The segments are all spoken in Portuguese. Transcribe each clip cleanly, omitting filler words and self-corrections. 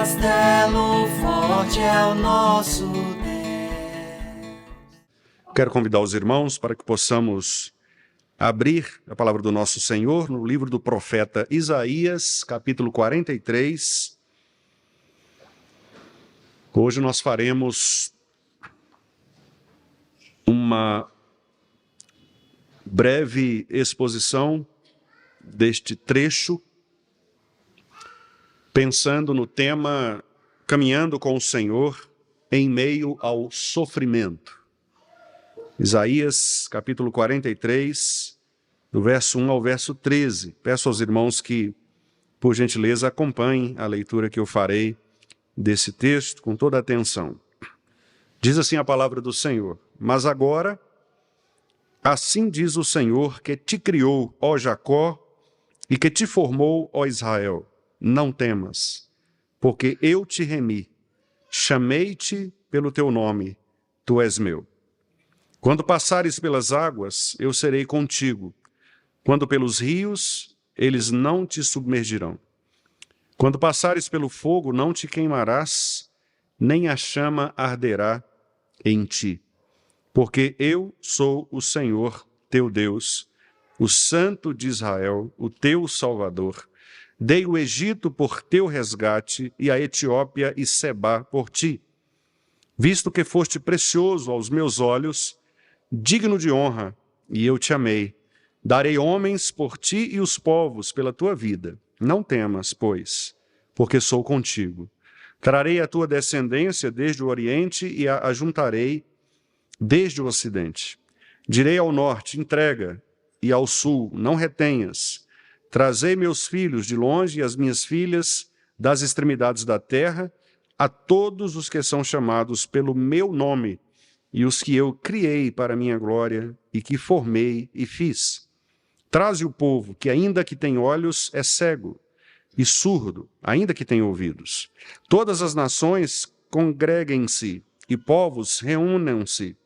castelo forte é o nosso Deus. Quero convidar os irmãos para que possamos abrir a palavra do nosso Senhor no livro do profeta Isaías, capítulo 43. Hoje nós faremos uma breve exposição deste trecho, pensando no tema Caminhando com o Senhor em meio ao sofrimento. Isaías, capítulo 43, do verso 1 ao verso 13. Peço aos irmãos que, por gentileza, acompanhem a leitura que eu farei desse texto com toda a atenção. Diz assim a palavra do Senhor: Mas agora, assim diz o Senhor que te criou, ó Jacó, e que te formou, ó Israel: não temas, porque eu te remi, chamei-te pelo teu nome, tu és meu. Quando passares pelas águas, eu serei contigo. Quando pelos rios, eles não te submergirão. Quando passares pelo fogo, não te queimarás, nem a chama arderá em ti. Porque eu sou o Senhor, teu Deus, o Santo de Israel, o teu Salvador. Dei o Egito por teu resgate e a Etiópia e Sebá por ti. Visto que foste precioso aos meus olhos, digno de honra, e eu te amei. Darei homens por ti e os povos pela tua vida. Não temas, pois, porque sou contigo. Trarei a tua descendência desde o Oriente e a ajuntarei desde o Ocidente. Direi ao norte, entrega, e ao sul, não retenhas. Trazei meus filhos de longe e as minhas filhas das extremidades da terra, a todos os que são chamados pelo meu nome, e os que eu criei para minha glória, e que formei e fiz. Traze o povo, que ainda que tem olhos, é cego, e surdo, ainda que tem ouvidos. Todas as nações congreguem-se, e povos reúnam-se.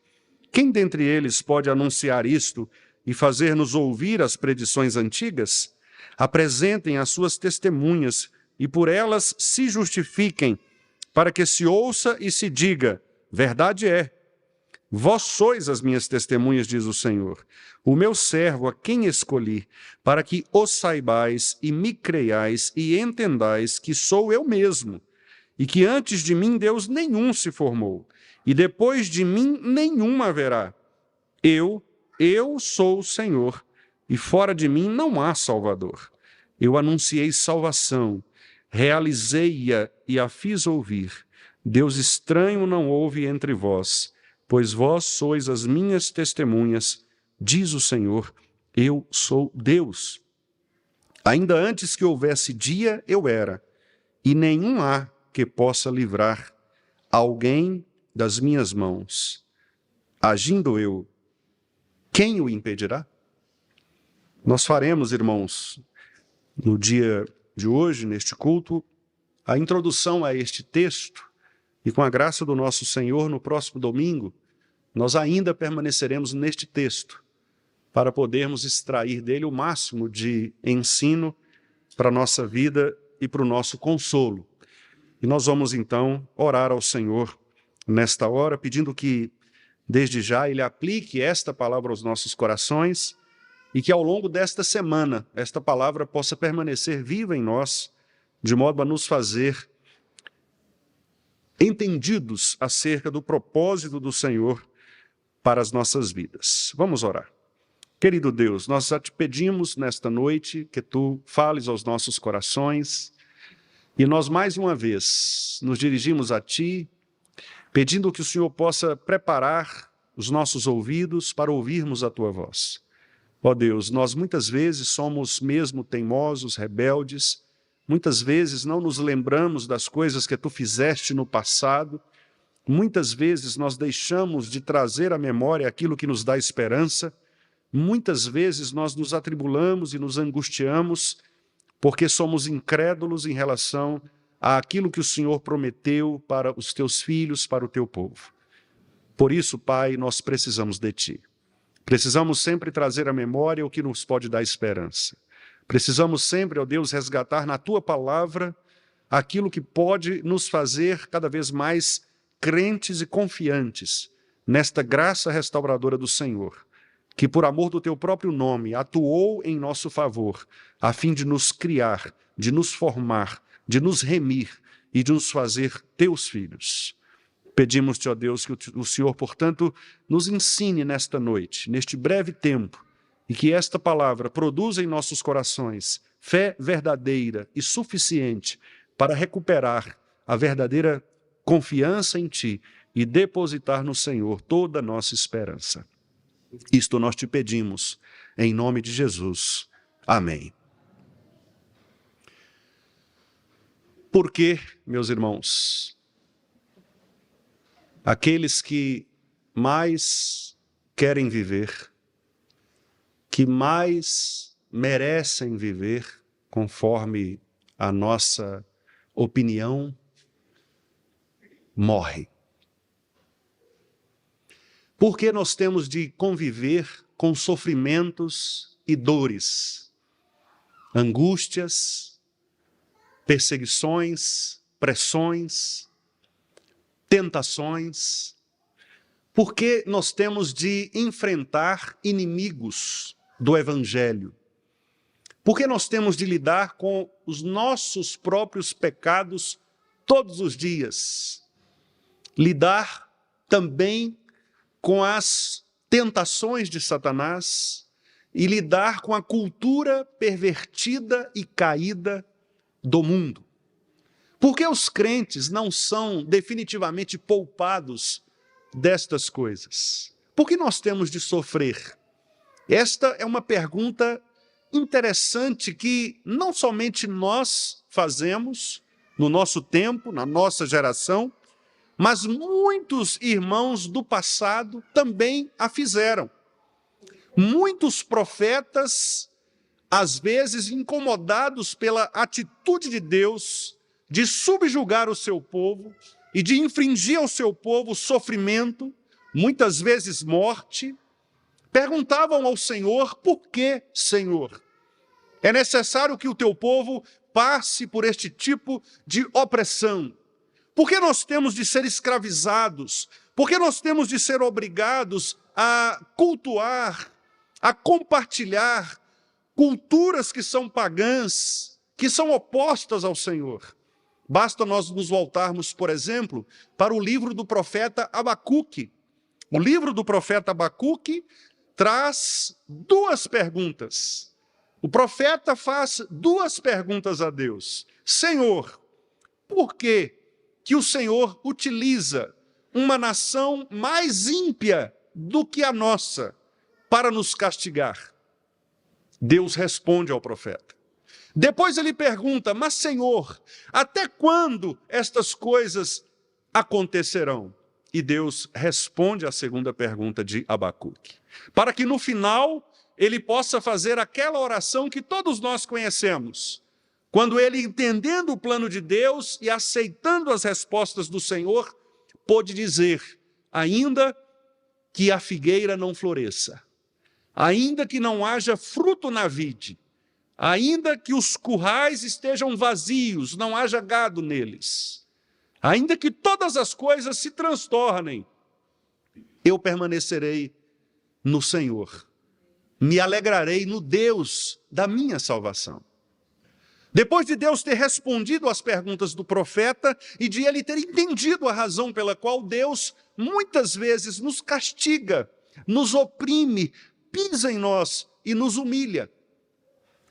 Quem dentre eles pode anunciar isto e fazer-nos ouvir as predições antigas? Apresentem as suas testemunhas, e por elas se justifiquem, para que se ouça e se diga: verdade é. Vós sois as minhas testemunhas, diz o Senhor, o meu servo a quem escolhi, para que o saibais e me creiais e entendais que sou eu mesmo, e que antes de mim Deus nenhum se formou, e depois de mim nenhum haverá. Eu sou o Senhor, e fora de mim não há Salvador. Eu anunciei salvação, realizei-a e a fiz ouvir. Deus estranho não houve entre vós, pois vós sois as minhas testemunhas, diz o Senhor, eu sou Deus. Ainda antes que houvesse dia, eu era, e nenhum há que possa livrar alguém das minhas mãos. Agindo eu, quem o impedirá? Nós faremos, irmãos, no dia de hoje, neste culto, a introdução a este texto, e com a graça do nosso Senhor, no próximo domingo, nós ainda permaneceremos neste texto, para podermos extrair dele o máximo de ensino para a nossa vida e para o nosso consolo. E nós vamos então orar ao Senhor nesta hora, pedindo que desde já Ele aplique esta palavra aos nossos corações e que ao longo desta semana esta palavra possa permanecer viva em nós, de modo a nos fazer entendidos acerca do propósito do Senhor para as nossas vidas. Vamos orar. Querido Deus, nós já te pedimos nesta noite que Tu fales aos nossos corações e nós mais uma vez nos dirigimos a Ti, pedindo que o Senhor possa preparar os nossos ouvidos para ouvirmos a Tua voz. Ó Deus, nós muitas vezes somos mesmo teimosos, rebeldes, muitas vezes não nos lembramos das coisas que Tu fizeste no passado, muitas vezes nós deixamos de trazer à memória aquilo que nos dá esperança, muitas vezes nós nos atribulamos e nos angustiamos porque somos incrédulos em relação àquilo que o Senhor prometeu para os Teus filhos, para o Teu povo. Por isso, Pai, nós precisamos de Ti. Precisamos sempre trazer à memória o que nos pode dar esperança. Precisamos sempre, ó Deus, resgatar na Tua palavra aquilo que pode nos fazer cada vez mais crentes e confiantes nesta graça restauradora do Senhor, que por amor do teu próprio nome atuou em nosso favor, a fim de nos criar, de nos formar, de nos remir e de nos fazer teus filhos. Pedimos-te, ó Deus, que o Senhor, portanto, nos ensine nesta noite, neste breve tempo, e que esta palavra produza em nossos corações fé verdadeira e suficiente para recuperar a verdadeira confiança em Ti e depositar no Senhor toda a nossa esperança. Isto nós te pedimos, em nome de Jesus. Amém. Por que, meus irmãos, aqueles que mais querem viver, que mais merecem viver, conforme a nossa opinião, morrem? Por que nós temos de conviver com sofrimentos e dores, angústias, perseguições, pressões, tentações? Por que nós temos de enfrentar inimigos do Evangelho? Por que nós temos de lidar com os nossos próprios pecados todos os dias? Lidar também com as tentações de Satanás e lidar com a cultura pervertida e caída do mundo. Por que os crentes não são definitivamente poupados destas coisas? Por que nós temos de sofrer? Esta é uma pergunta interessante que não somente nós fazemos no nosso tempo, na nossa geração, mas muitos irmãos do passado também a fizeram. Muitos profetas, às vezes incomodados pela atitude de Deus de subjugar o seu povo e de infringir ao seu povo sofrimento, muitas vezes morte, perguntavam ao Senhor: por que, Senhor? É necessário que o teu povo passe por este tipo de opressão? Por que nós temos de ser escravizados? Por que nós temos de ser obrigados a cultuar, a compartilhar culturas que são pagãs, que são opostas ao Senhor? Basta nós nos voltarmos, por exemplo, para o livro do profeta Abacuque. O livro do profeta Abacuque traz duas perguntas. O profeta faz duas perguntas a Deus. Senhor, por que o Senhor utiliza uma nação mais ímpia do que a nossa para nos castigar? Deus responde ao profeta. Depois ele pergunta: mas Senhor, até quando estas coisas acontecerão? E Deus responde à segunda pergunta de Abacuque, para que no final ele possa fazer aquela oração que todos nós conhecemos. Quando ele, entendendo o plano de Deus e aceitando as respostas do Senhor, pôde dizer: ainda que a figueira não floresça, ainda que não haja fruto na vide, ainda que os currais estejam vazios, não haja gado neles, ainda que todas as coisas se transtornem, eu permanecerei no Senhor, me alegrarei no Deus da minha salvação. Depois de Deus ter respondido às perguntas do profeta e de ele ter entendido a razão pela qual Deus muitas vezes nos castiga, nos oprime, pisa em nós e nos humilha.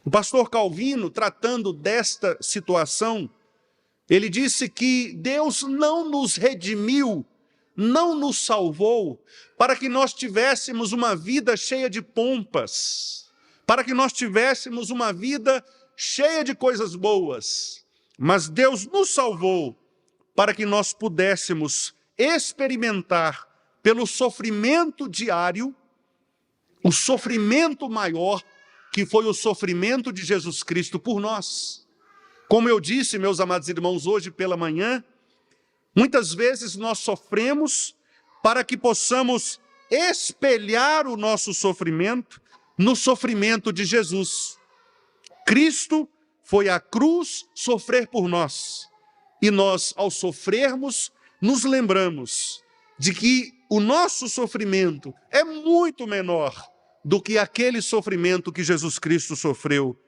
O pastor Calvino, tratando desta situação, ele disse que Deus não nos redimiu, não nos salvou para que nós tivéssemos uma vida cheia de pompas, para que nós tivéssemos uma vida cheia de coisas boas, mas Deus nos salvou para que nós pudéssemos experimentar pelo sofrimento diário, o sofrimento maior, que foi o sofrimento de Jesus Cristo por nós. Como eu disse, meus amados irmãos, hoje pela manhã, muitas vezes nós sofremos para que possamos espelhar o nosso sofrimento no sofrimento de Jesus. Cristo foi à cruz sofrer por nós. E nós, ao sofrermos, nos lembramos de que o nosso sofrimento é muito menor do que aquele sofrimento que Jesus Cristo sofreu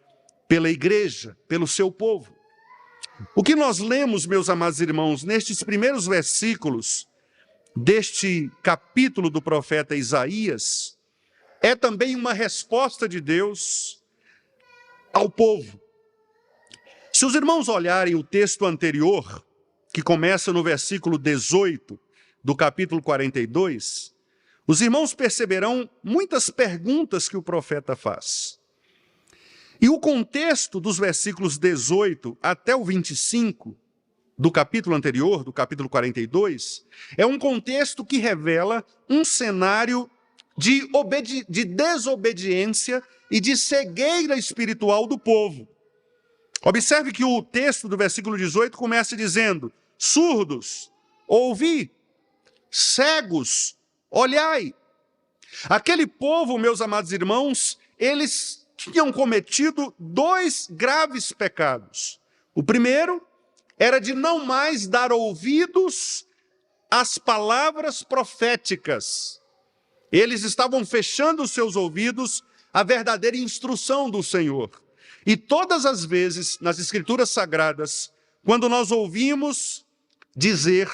pela igreja, pelo seu povo. O que nós lemos, meus amados irmãos, nestes primeiros versículos deste capítulo do profeta Isaías, é também uma resposta de Deus ao povo. Se os irmãos olharem o texto anterior, que começa no versículo 18 do capítulo 42, os irmãos perceberão muitas perguntas que o profeta faz. E o contexto dos versículos 18 até o 25 do capítulo anterior, do capítulo 42, é um contexto que revela um cenário de desobediência e de cegueira espiritual do povo. Observe que o texto do versículo 18 começa dizendo: surdos, ouvi, cegos, olhai. Aquele povo, meus amados irmãos, eles tinham cometido dois graves pecados. O primeiro era de não mais dar ouvidos às palavras proféticas. Eles estavam fechando os seus ouvidos à verdadeira instrução do Senhor. E todas as vezes, nas Escrituras Sagradas, quando nós ouvimos dizer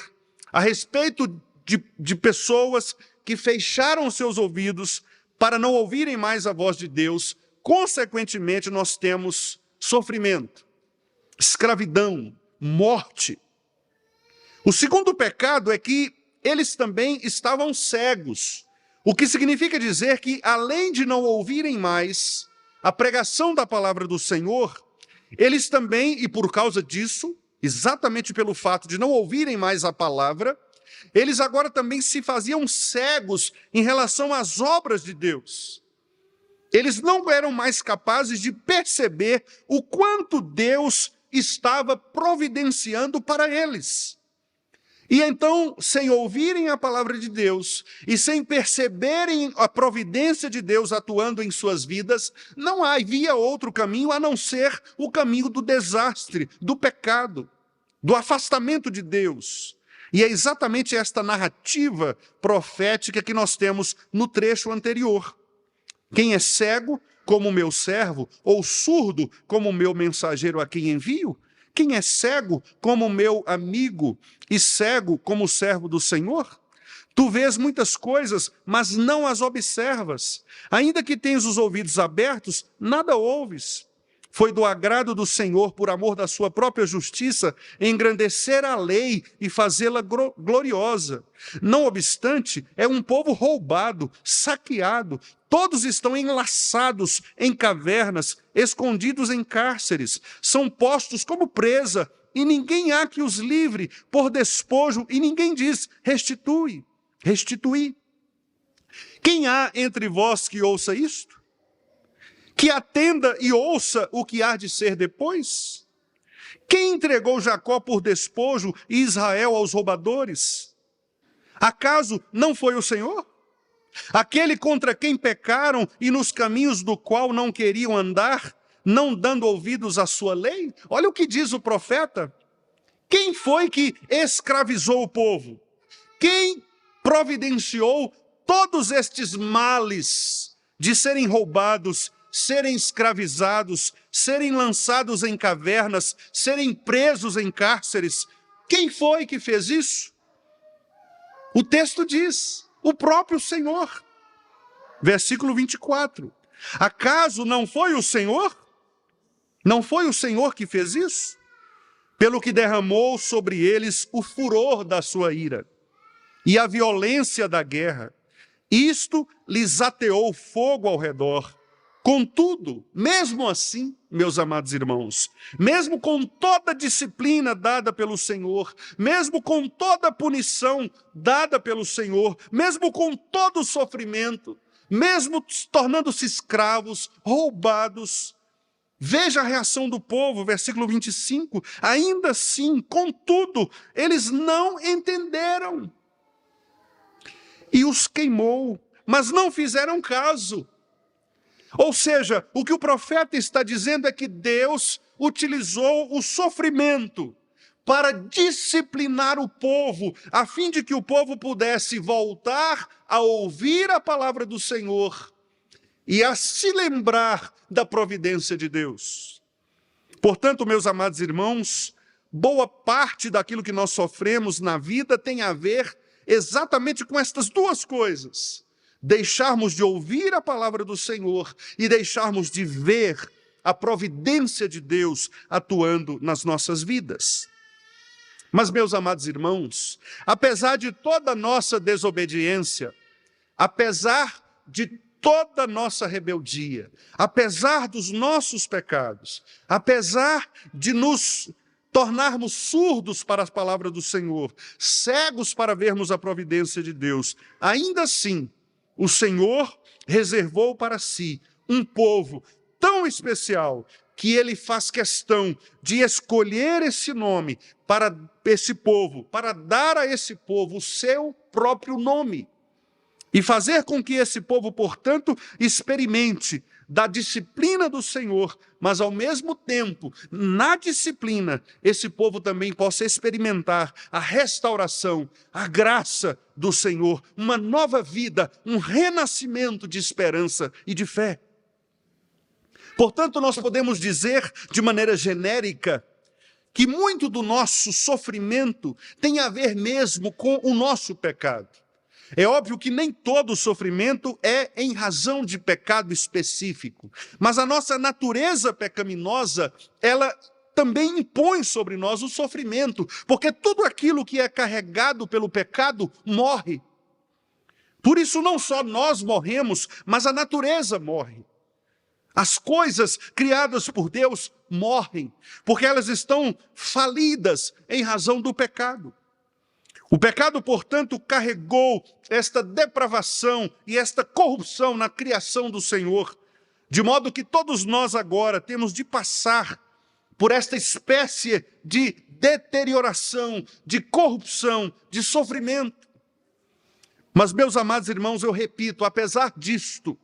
a respeito de pessoas que fecharam seus ouvidos para não ouvirem mais a voz de Deus, consequentemente nós temos sofrimento, escravidão, morte. O segundo pecado é que eles também estavam cegos, o que significa dizer que, além de não ouvirem mais a pregação da palavra do Senhor, eles também, e por causa disso, exatamente pelo fato de não ouvirem mais a palavra, eles agora também se faziam cegos em relação às obras de Deus. Eles não eram mais capazes de perceber o quanto Deus estava providenciando para eles. E então, sem ouvirem a palavra de Deus e sem perceberem a providência de Deus atuando em suas vidas, não havia outro caminho a não ser o caminho do desastre, do pecado, do afastamento de Deus. E é exatamente esta narrativa profética que nós temos no trecho anterior. Quem é cego, como o meu servo, ou surdo, como o meu mensageiro a quem envio? Quem é cego, como o meu amigo, e cego, como o servo do Senhor? Tu vês muitas coisas, mas não as observas. Ainda que tenhas os ouvidos abertos, nada ouves. Foi do agrado do Senhor, por amor da sua própria justiça, engrandecer a lei e fazê-la gloriosa. Não obstante, é um povo roubado, saqueado. Todos estão enlaçados em cavernas, escondidos em cárceres. São postos como presa, e ninguém há que os livre, por despojo, e ninguém diz: restitui, restitui. Quem há entre vós que ouça isto? Que atenda e ouça o que há de ser depois? Quem entregou Jacó por despojo e Israel aos roubadores? Acaso não foi o Senhor? Aquele contra quem pecaram e nos caminhos do qual não queriam andar, não dando ouvidos à sua lei? Olha o que diz o profeta. Quem foi que escravizou o povo? Quem providenciou todos estes males de serem roubados, serem escravizados, serem lançados em cavernas, serem presos em cárceres? Quem foi que fez isso? O texto diz: o próprio Senhor. Versículo 24. Acaso não foi o Senhor? Não foi o Senhor que fez isso? Pelo que derramou sobre eles o furor da sua ira e a violência da guerra. Isto lhes ateou fogo ao redor. Contudo, mesmo assim, meus amados irmãos, mesmo com toda a disciplina dada pelo Senhor, mesmo com toda a punição dada pelo Senhor, mesmo com todo o sofrimento, mesmo tornando-se escravos, roubados, veja a reação do povo, versículo 25, ainda assim, contudo, eles não entenderam. E os queimou, mas não fizeram caso. Ou seja, o que o profeta está dizendo é que Deus utilizou o sofrimento para disciplinar o povo, a fim de que o povo pudesse voltar a ouvir a palavra do Senhor e a se lembrar da providência de Deus. Portanto, meus amados irmãos, boa parte daquilo que nós sofremos na vida tem a ver exatamente com estas duas coisas: deixarmos de ouvir a palavra do Senhor e deixarmos de ver a providência de Deus atuando nas nossas vidas. Mas, meus amados irmãos, apesar de toda a nossa desobediência, apesar de toda a nossa rebeldia, apesar dos nossos pecados, apesar de nos tornarmos surdos para as palavras do Senhor, cegos para vermos a providência de Deus, ainda assim, o Senhor reservou para si um povo tão especial que ele faz questão de escolher esse nome para esse povo, para dar a esse povo o seu próprio nome e fazer com que esse povo, portanto, experimente da disciplina do Senhor, mas ao mesmo tempo, na disciplina, esse povo também possa experimentar a restauração, a graça do Senhor, uma nova vida, um renascimento de esperança e de fé. Portanto, nós podemos dizer, de maneira genérica, que muito do nosso sofrimento tem a ver mesmo com o nosso pecado. É óbvio que nem todo sofrimento é em razão de pecado específico, mas a nossa natureza pecaminosa, ela também impõe sobre nós o sofrimento, porque tudo aquilo que é carregado pelo pecado morre. Por isso não só nós morremos, mas a natureza morre. As coisas criadas por Deus morrem, porque elas estão falidas em razão do pecado. O pecado, portanto, carregou esta depravação e esta corrupção na criação do Senhor, de modo que todos nós agora temos de passar por esta espécie de deterioração, de corrupção, de sofrimento. Mas, meus amados irmãos, eu repito, apesar disto,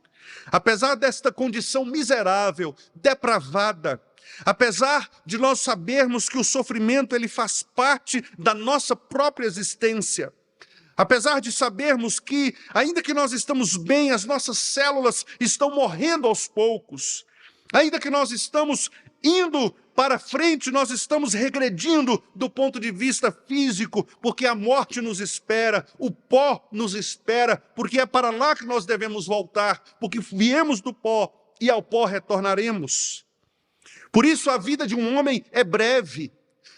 apesar desta condição miserável, depravada, apesar de nós sabermos que o sofrimento ele faz parte da nossa própria existência, apesar de sabermos que, ainda que nós estamos bem, as nossas células estão morrendo aos poucos, ainda que nós estamos indo para frente, nós estamos regredindo do ponto de vista físico, porque a morte nos espera, o pó nos espera, porque é para lá que nós devemos voltar, porque viemos do pó e ao pó retornaremos. Por isso a vida de um homem é breve,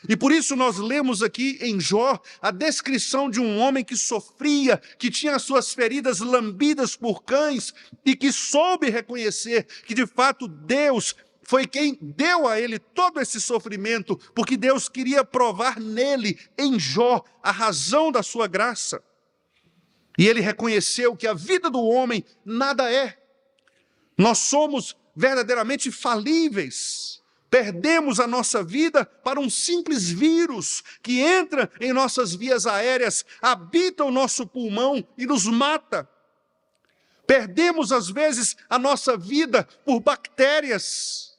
e por isso nós lemos aqui em Jó a descrição de um homem que sofria, que tinha as suas feridas lambidas por cães, e que soube reconhecer que de fato Deus foi quem deu a ele todo esse sofrimento, porque Deus queria provar nele, em Jó, a razão da sua graça. E ele reconheceu que a vida do homem nada é. Nós somos verdadeiramente falíveis. Perdemos a nossa vida para um simples vírus que entra em nossas vias aéreas, habita o nosso pulmão e nos mata. Perdemos, às vezes, a nossa vida por bactérias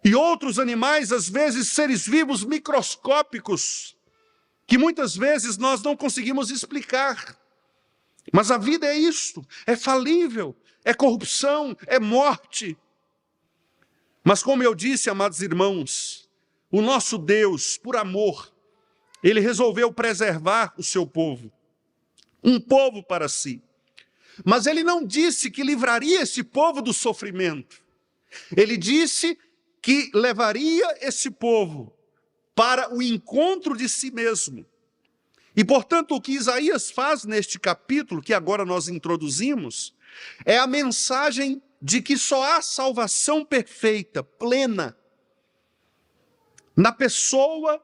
e outros animais, às vezes seres vivos microscópicos, que muitas vezes nós não conseguimos explicar. Mas a vida é isto, é falível, é corrupção, é morte. Mas como eu disse, amados irmãos, o nosso Deus, por amor, ele resolveu preservar o seu povo, um povo para si. Mas ele não disse que livraria esse povo do sofrimento. Ele disse que levaria esse povo para o encontro de si mesmo. E, portanto, o que Isaías faz neste capítulo, que agora nós introduzimos, é a mensagem de que só há salvação perfeita, plena, na pessoa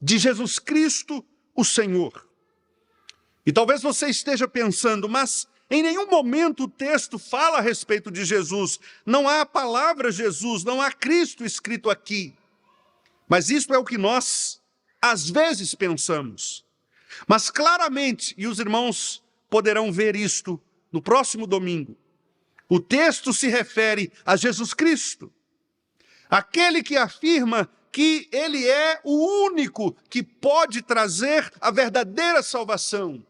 de Jesus Cristo, o Senhor. E talvez você esteja pensando, mas em nenhum momento o texto fala a respeito de Jesus. Não há a palavra Jesus, não há Cristo escrito aqui. Mas isso é o que nós, às vezes, pensamos. Mas claramente, e os irmãos poderão ver isto no próximo domingo, O texto se refere a Jesus Cristo, aquele que afirma que ele é o único que pode trazer a verdadeira salvação,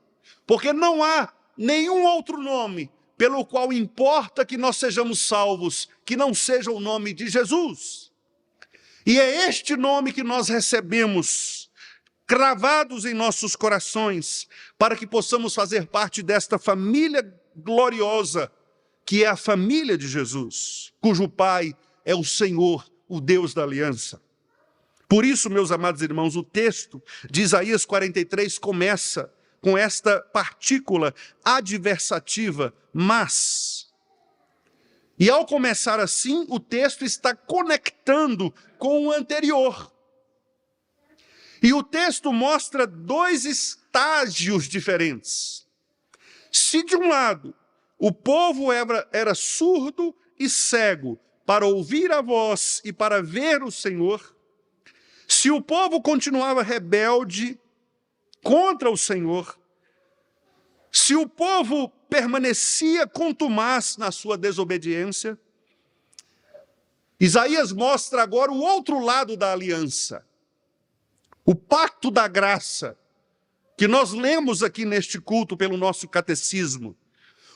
porque não há nenhum outro nome pelo qual importa que nós sejamos salvos, que não seja o nome de Jesus. E é este nome que nós recebemos, cravados em nossos corações, para que possamos fazer parte desta família gloriosa, que é a família de Jesus, cujo Pai é o Senhor, o Deus da aliança. Por isso, meus amados irmãos, o texto de Isaías 43 começa com esta partícula adversativa, mas. E ao começar assim, o texto está conectando com o anterior. E o texto mostra dois estágios diferentes. Se de um lado, o povo era surdo e cego para ouvir a voz e para ver o Senhor, se o povo continuava rebelde contra o Senhor, se o povo permanecia contumaz na sua desobediência, Isaías mostra agora o outro lado da aliança, o pacto da graça, que nós lemos aqui neste culto pelo nosso catecismo.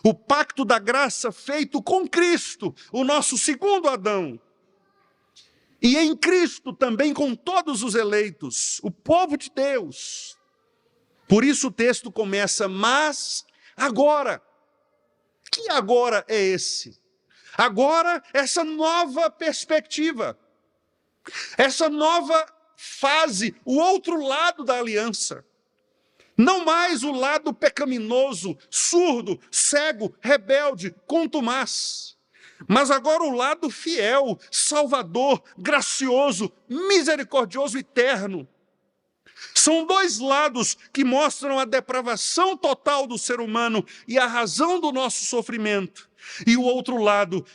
O pacto da graça feito com Cristo, o nosso segundo Adão. E em Cristo também com todos os eleitos, o povo de Deus. Por isso o texto começa, mas agora. Que agora é esse? Agora, essa nova perspectiva, essa nova fase, o outro lado da aliança. Não mais o lado pecaminoso, surdo, cego, rebelde, contumaz. Mas agora o lado fiel, salvador, gracioso, misericordioso e eterno. São dois lados que mostram a depravação total do ser humano e a razão do nosso sofrimento. E o outro lado,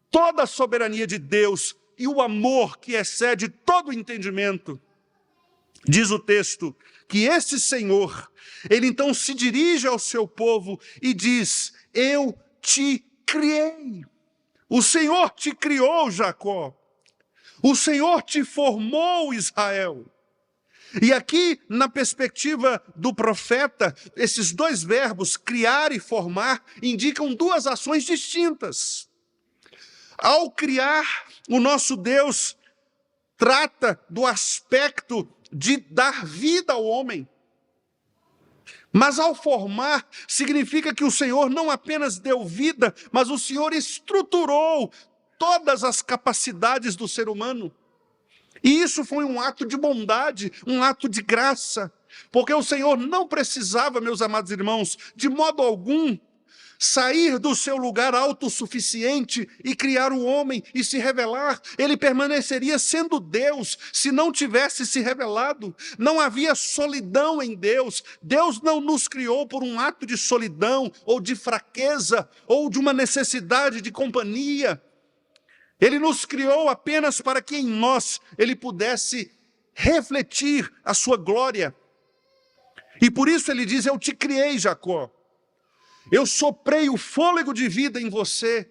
toda a soberania de Deus e o amor que excede todo o entendimento. Diz o texto que este Senhor, ele então se dirige ao seu povo e diz: eu te criei. O Senhor te criou, Jacó. O Senhor te formou, Israel. E aqui, na perspectiva do profeta, esses dois verbos, criar e formar, indicam duas ações distintas. Ao criar, o nosso Deus trata do aspecto de dar vida ao homem. Mas ao formar, significa que o Senhor não apenas deu vida, mas o Senhor estruturou todas as capacidades do ser humano. E isso foi um ato de bondade, um ato de graça, porque o Senhor não precisava, meus amados irmãos, de modo algum, sair do seu lugar autossuficiente e criar o homem e se revelar. Ele permaneceria sendo Deus se não tivesse se revelado. Não havia solidão em Deus. Deus não nos criou por um ato de solidão ou de fraqueza ou de uma necessidade de companhia. Ele nos criou apenas para que em nós ele pudesse refletir a sua glória. E por isso ele diz: eu te criei, Jacó. Eu soprei o fôlego de vida em você.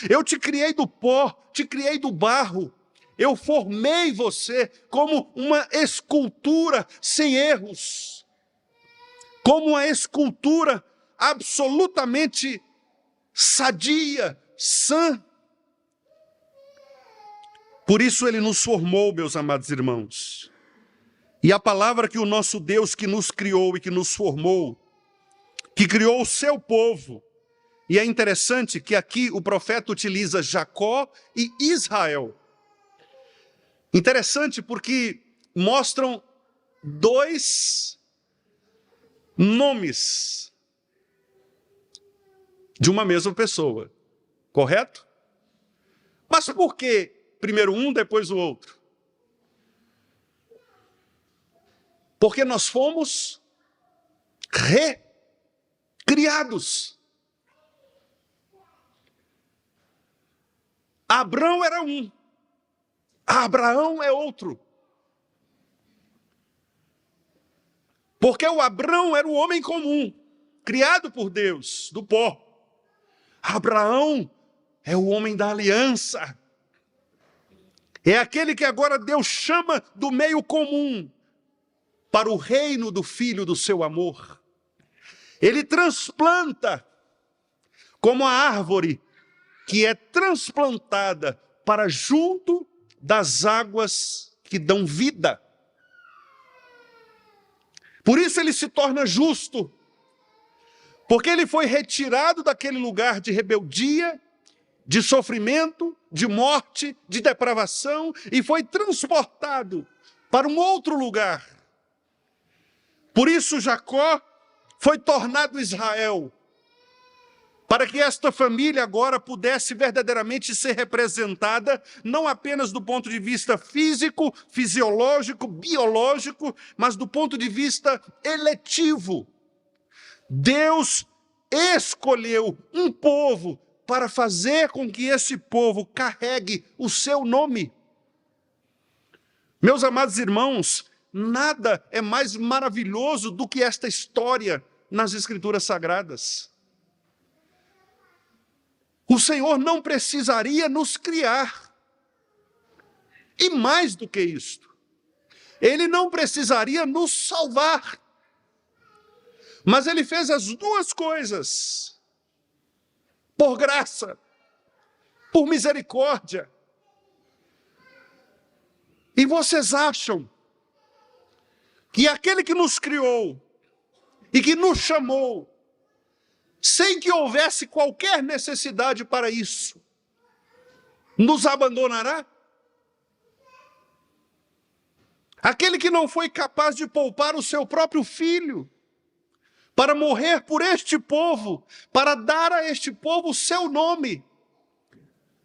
Eu te criei do pó, te criei do barro. Eu formei você como uma escultura sem erros. Como uma escultura absolutamente sadia, sã. Por isso ele nos formou, meus amados irmãos. E a palavra que o nosso Deus que nos criou e que nos formou, que criou o seu povo. E é interessante que aqui o profeta utiliza Jacó e Israel. Interessante porque mostram dois nomes de uma mesma pessoa. Correto? Mas por que primeiro um, depois o outro? Porque nós fomos criados. Abrão era um, Abraão é outro. Porque o Abrão era o homem comum, criado por Deus, do pó. Abraão é o homem da aliança. É aquele que agora Deus chama do meio comum para o reino do Filho do seu amor. Ele transplanta como a árvore que é transplantada para junto das águas que dão vida. Por isso ele se torna justo, porque ele foi retirado daquele lugar de rebeldia, de sofrimento, de morte, de depravação, e foi transportado para um outro lugar. Por isso Jacó foi tornado Israel, para que esta família agora pudesse verdadeiramente ser representada, não apenas do ponto de vista físico, fisiológico, biológico, mas do ponto de vista eletivo. Deus escolheu um povo para fazer com que esse povo carregue o seu nome. Meus amados irmãos, nada é mais maravilhoso do que esta história nas Escrituras Sagradas. O Senhor não precisaria nos criar. E mais do que isto, Ele não precisaria nos salvar. Mas Ele fez as duas coisas. Por graça, por misericórdia. E vocês acham que aquele que nos criou e que nos chamou, sem que houvesse qualquer necessidade para isso, nos abandonará? Aquele que não foi capaz de poupar o seu próprio filho, para morrer por este povo, para dar a este povo o seu nome,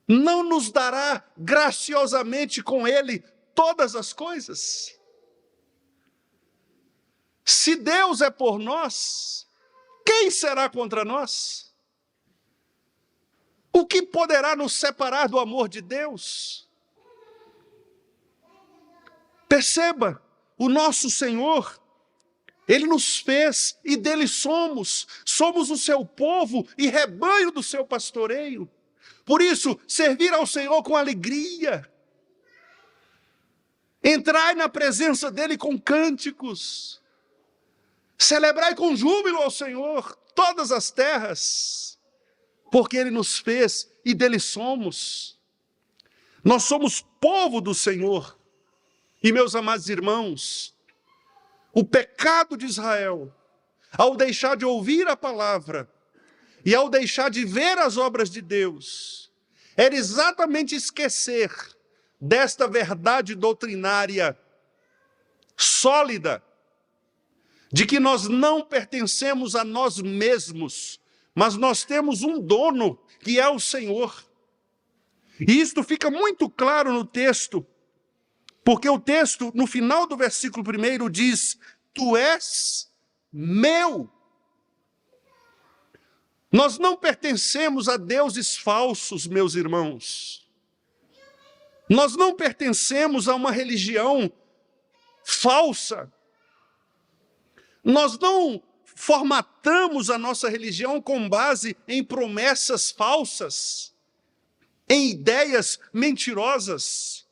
não nos dará graciosamente com ele todas as coisas? Se Deus é por nós, quem será contra nós? O que poderá nos separar do amor de Deus? Perceba, o nosso Senhor, Ele nos fez e dele somos o seu povo e rebanho do seu pastoreio. Por isso, servir ao Senhor com alegria, entrai na presença dele com cânticos, celebrai com júbilo ao Senhor todas as terras, porque Ele nos fez e dele somos. Nós somos povo do Senhor. E, meus amados irmãos, o pecado de Israel, ao deixar de ouvir a palavra e ao deixar de ver as obras de Deus, era exatamente esquecer desta verdade doutrinária sólida, de que nós não pertencemos a nós mesmos, mas nós temos um dono, que é o Senhor. E isto fica muito claro no texto, porque o texto, no final do versículo 1, diz: tu és meu. Nós não pertencemos a deuses falsos, meus irmãos. Nós não pertencemos a uma religião falsa. Nós não formatamos a nossa religião com base em promessas falsas, em ideias mentirosas.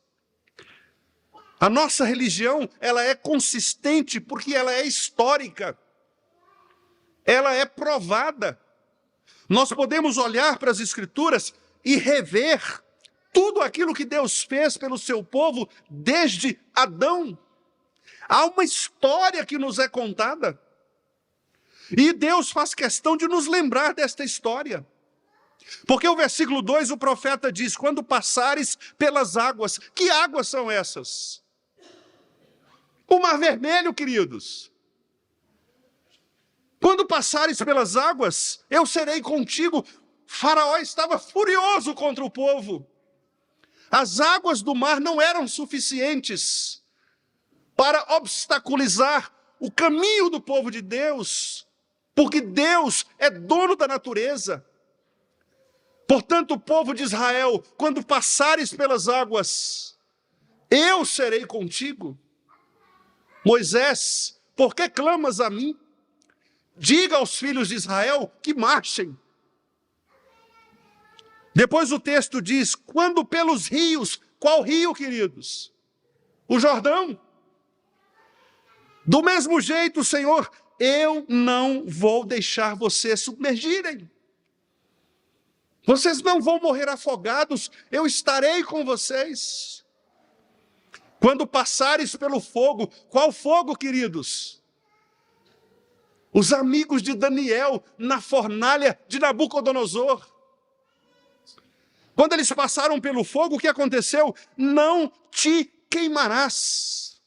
A nossa religião, ela é consistente porque ela é histórica. Ela é provada. Nós podemos olhar para as Escrituras e rever tudo aquilo que Deus fez pelo seu povo desde Adão. Há uma história que nos é contada. E Deus faz questão de nos lembrar desta história. Porque o versículo 2, o profeta diz: quando passares pelas águas. Que águas são essas? O Mar Vermelho, queridos. Quando passares pelas águas, eu serei contigo. Faraó estava furioso contra o povo. As águas do mar não eram suficientes para obstaculizar o caminho do povo de Deus, porque Deus é dono da natureza. Portanto, o povo de Israel, quando passares pelas águas, eu serei contigo. Moisés, por que clamas a mim? Diga aos filhos de Israel que marchem. Depois o texto diz, quando pelos rios, qual rio, queridos? O Jordão. Do mesmo jeito, Senhor, eu não vou deixar vocês submergirem. Vocês não vão morrer afogados, eu estarei com vocês. Quando passares pelo fogo, qual fogo, queridos? Os amigos de Daniel na fornalha de Nabucodonosor. Quando eles passaram pelo fogo, o que aconteceu? Não te queimarás,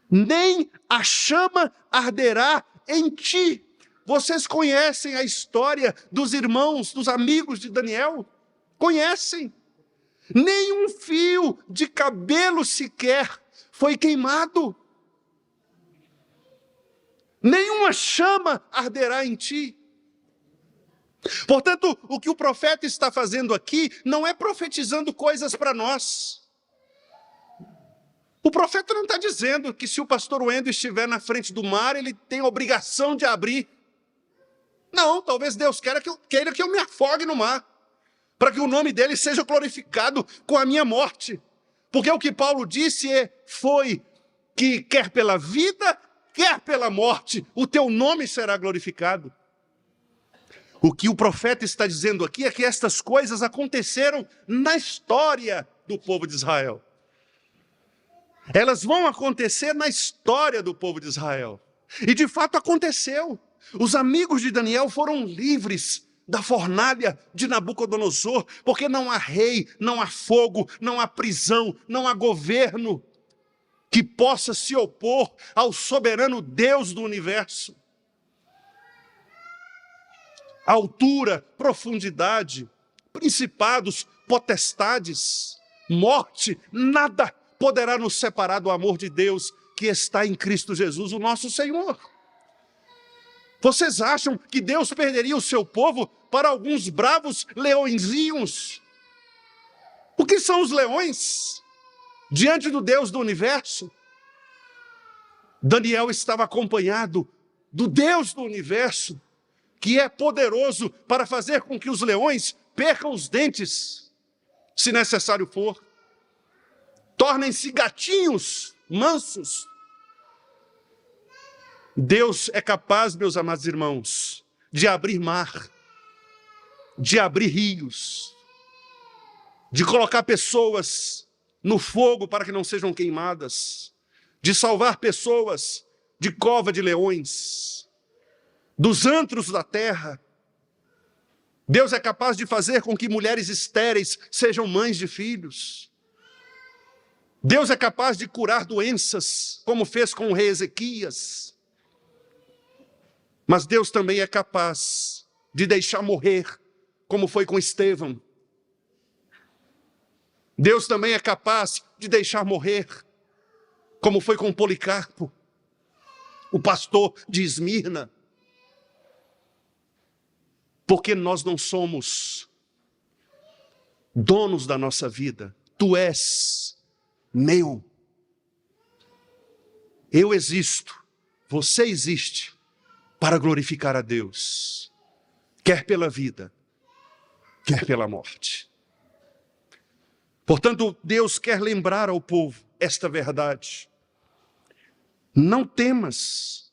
nem a chama arderá em ti. Vocês conhecem a história dos irmãos, dos amigos de Daniel? Conhecem. Nem um fio de cabelo sequer foi queimado. Nenhuma chama arderá em ti. Portanto, o que o profeta está fazendo aqui não é profetizando coisas para nós. O profeta não está dizendo que se o pastor Wendel estiver na frente do mar, ele tem a obrigação de abrir. Não, talvez Deus queira que eu me afogue no mar, para que o nome dele seja glorificado com a minha morte. Porque o que Paulo disse foi que quer pela vida, quer pela morte, o teu nome será glorificado. O que o profeta está dizendo aqui é que estas coisas aconteceram na história do povo de Israel. Elas vão acontecer na história do povo de Israel. E de fato aconteceu. Os amigos de Daniel foram livres da fornalha de Nabucodonosor, porque não há rei, não há fogo, não há prisão, não há governo que possa se opor ao soberano Deus do universo. Altura, profundidade, principados, potestades, morte, nada poderá nos separar do amor de Deus que está em Cristo Jesus, o nosso Senhor. Vocês acham que Deus perderia o seu povo para alguns bravos leõezinhos? O que são os leões diante do Deus do universo? Daniel estava acompanhado do Deus do universo, que é poderoso para fazer com que os leões percam os dentes, se necessário for. Tornem-se gatinhos mansos. Deus é capaz, meus amados irmãos, de abrir mar, de abrir rios, de colocar pessoas no fogo para que não sejam queimadas, de salvar pessoas de cova de leões, dos antros da terra. Deus é capaz de fazer com que mulheres estéreis sejam mães de filhos. Deus é capaz de curar doenças, como fez com o rei Ezequias. Mas Deus também é capaz de deixar morrer, como foi com Estevão. Deus também é capaz de deixar morrer, como foi com Policarpo, o pastor de Esmirna. Porque nós não somos donos da nossa vida. Tu és meu. Eu existo, você existe para glorificar a Deus, quer pela vida, quer pela morte. Portanto, Deus quer lembrar ao povo esta verdade. Não temas,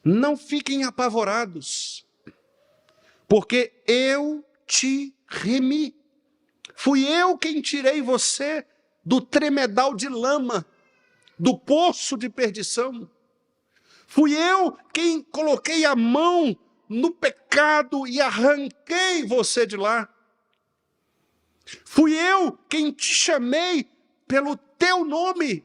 não fiquem apavorados, porque eu te remi. Fui eu quem tirei você do tremedal de lama, do poço de perdição. Fui eu quem coloquei a mão no pecado e arranquei você de lá. Fui eu quem te chamei pelo teu nome.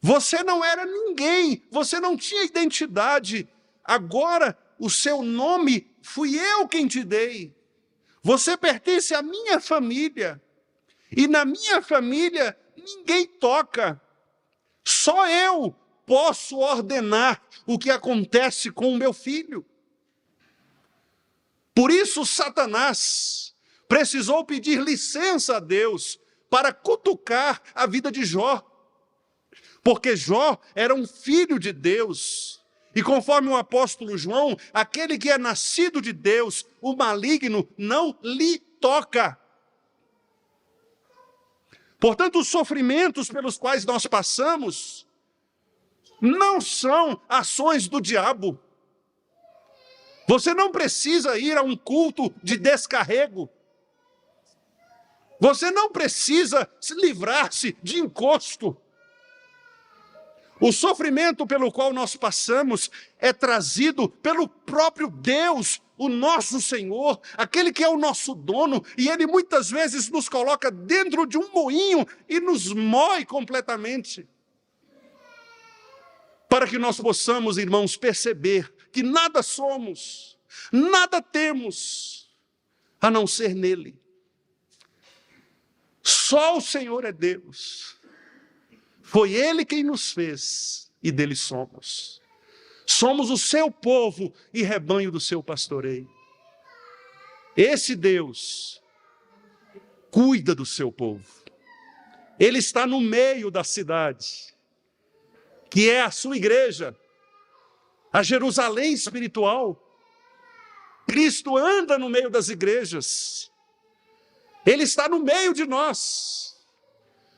Você não era ninguém, você não tinha identidade. Agora, o seu nome, fui eu quem te dei. Você pertence à minha família. E na minha família, ninguém toca. Só eu posso ordenar o que acontece com o meu filho. Por isso, Satanás precisou pedir licença a Deus para cutucar a vida de Jó. Porque Jó era um filho de Deus. E conforme o apóstolo João, aquele que é nascido de Deus, o maligno não lhe toca. Portanto, os sofrimentos pelos quais nós passamos não são ações do diabo. Você não precisa ir a um culto de descarrego. Você não precisa livrar-se de encosto. O sofrimento pelo qual nós passamos é trazido pelo próprio Deus, o nosso Senhor, aquele que é o nosso dono, e Ele muitas vezes nos coloca dentro de um moinho e nos moe completamente. Para que nós possamos, irmãos, perceber que nada somos, nada temos, a não ser nele. Só o Senhor é Deus. Foi Ele quem nos fez e dele somos. Somos o seu povo e rebanho do seu pastoreio. Esse Deus cuida do seu povo. Ele está no meio da cidade, que é a sua igreja, a Jerusalém espiritual. Cristo anda no meio das igrejas. Ele está no meio de nós.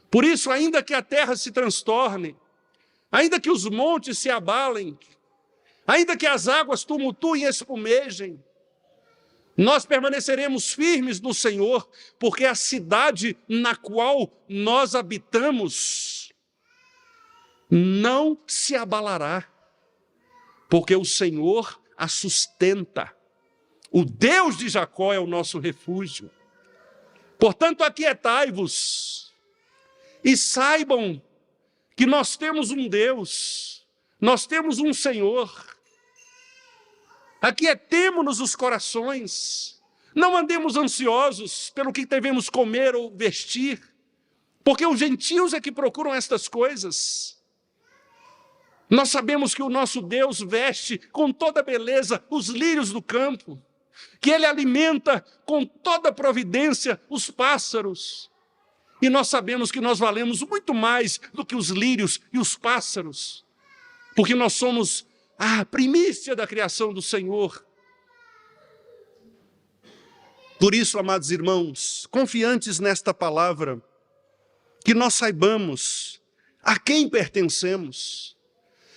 Por isso, ainda que a terra se transtorne, ainda que os montes se abalem, ainda que as águas tumultuem e espumejem, nós permaneceremos firmes no Senhor, porque a cidade na qual nós habitamos não se abalará, porque o Senhor a sustenta. O Deus de Jacó é o nosso refúgio. Portanto, aquietai-vos e saibam que nós temos um Deus, nós temos um Senhor. Aquietemo-nos os corações, não andemos ansiosos pelo que devemos comer ou vestir, porque os gentios é que procuram estas coisas. Nós sabemos que o nosso Deus veste com toda beleza os lírios do campo, que Ele alimenta com toda providência os pássaros. E nós sabemos que nós valemos muito mais do que os lírios e os pássaros, porque nós somos a primícia da criação do Senhor. Por isso, amados irmãos, confiantes nesta palavra, que nós saibamos a quem pertencemos,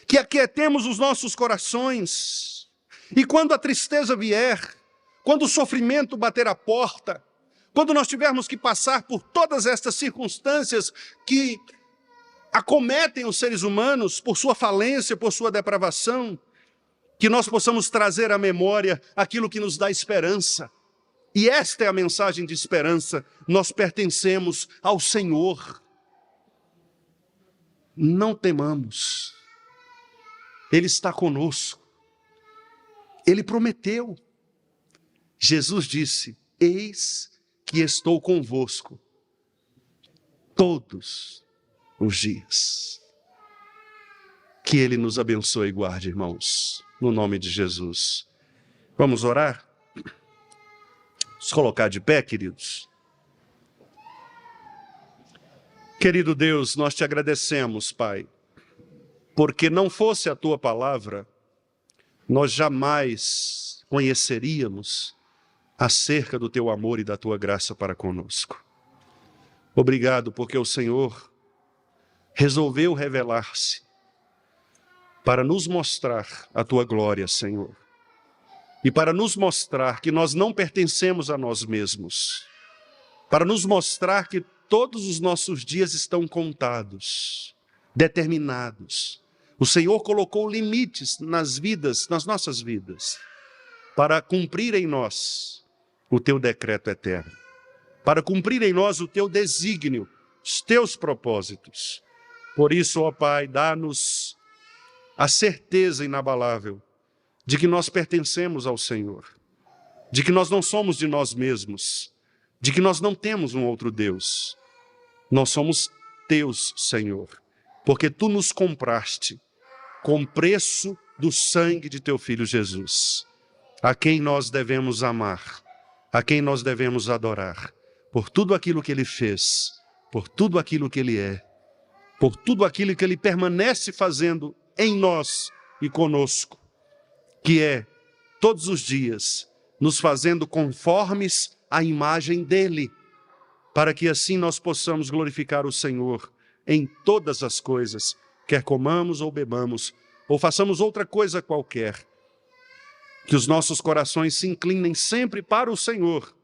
que aquietemos os nossos corações, e quando a tristeza vier, quando o sofrimento bater a porta, quando nós tivermos que passar por todas estas circunstâncias que acometem os seres humanos por sua falência, por sua depravação, que nós possamos trazer à memória aquilo que nos dá esperança. E esta é a mensagem de esperança: nós pertencemos ao Senhor. Não temamos, Ele está conosco, Ele prometeu. Jesus disse: eis que estou convosco todos os dias. Que Ele nos abençoe e guarde, irmãos, no nome de Jesus. Vamos orar? Vamos colocar de pé, queridos. Querido Deus, nós te agradecemos, Pai, porque não fosse a Tua palavra, nós jamais conheceríamos acerca do Teu amor e da Tua graça para conosco. Obrigado, porque o Senhor resolveu revelar-se para nos mostrar a Tua glória, Senhor, e para nos mostrar que nós não pertencemos a nós mesmos, para nos mostrar que todos os nossos dias estão contados, determinados. O Senhor colocou limites nas nossas vidas, para cumprir em nós o Teu decreto eterno, para cumprir em nós o Teu desígnio, os Teus propósitos. Por isso, ó Pai, dá-nos a certeza inabalável de que nós pertencemos ao Senhor, de que nós não somos de nós mesmos, de que nós não temos um outro Deus. Nós somos Teus, Senhor, porque Tu nos compraste com preço do sangue de Teu Filho Jesus, a quem nós devemos amar, a quem nós devemos adorar, por tudo aquilo que Ele fez, por tudo aquilo que Ele é, por tudo aquilo que Ele permanece fazendo em nós e conosco, que é, todos os dias, nos fazendo conformes à imagem dele, para que assim nós possamos glorificar o Senhor em todas as coisas, quer comamos ou bebamos, ou façamos outra coisa qualquer. Que os nossos corações se inclinem sempre para o Senhor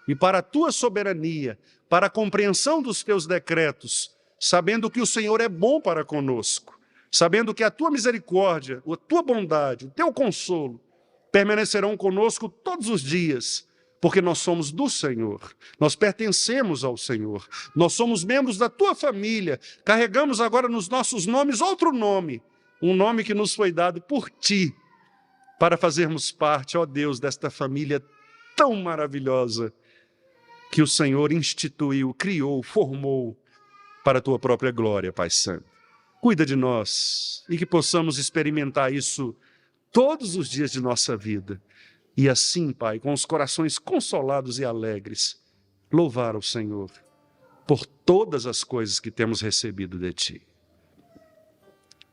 e para a tua soberania, para a compreensão dos teus decretos, sabendo que o Senhor é bom para conosco, sabendo que a tua misericórdia, a tua bondade, o teu consolo permanecerão conosco todos os dias, porque nós somos do Senhor, nós pertencemos ao Senhor, nós somos membros da tua família, carregamos agora nos nossos nomes outro nome, um nome que nos foi dado por ti, para fazermos parte, ó Deus, desta família tão maravilhosa que o Senhor instituiu, criou, formou para a tua própria glória, Pai Santo. Cuida de nós e que possamos experimentar isso todos os dias de nossa vida. E assim, Pai, com os corações consolados e alegres, louvar ao Senhor por todas as coisas que temos recebido de Ti.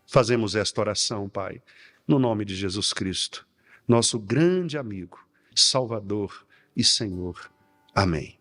Fazemos esta oração, Pai, no nome de Jesus Cristo, nosso grande amigo, Salvador e Senhor. Amém.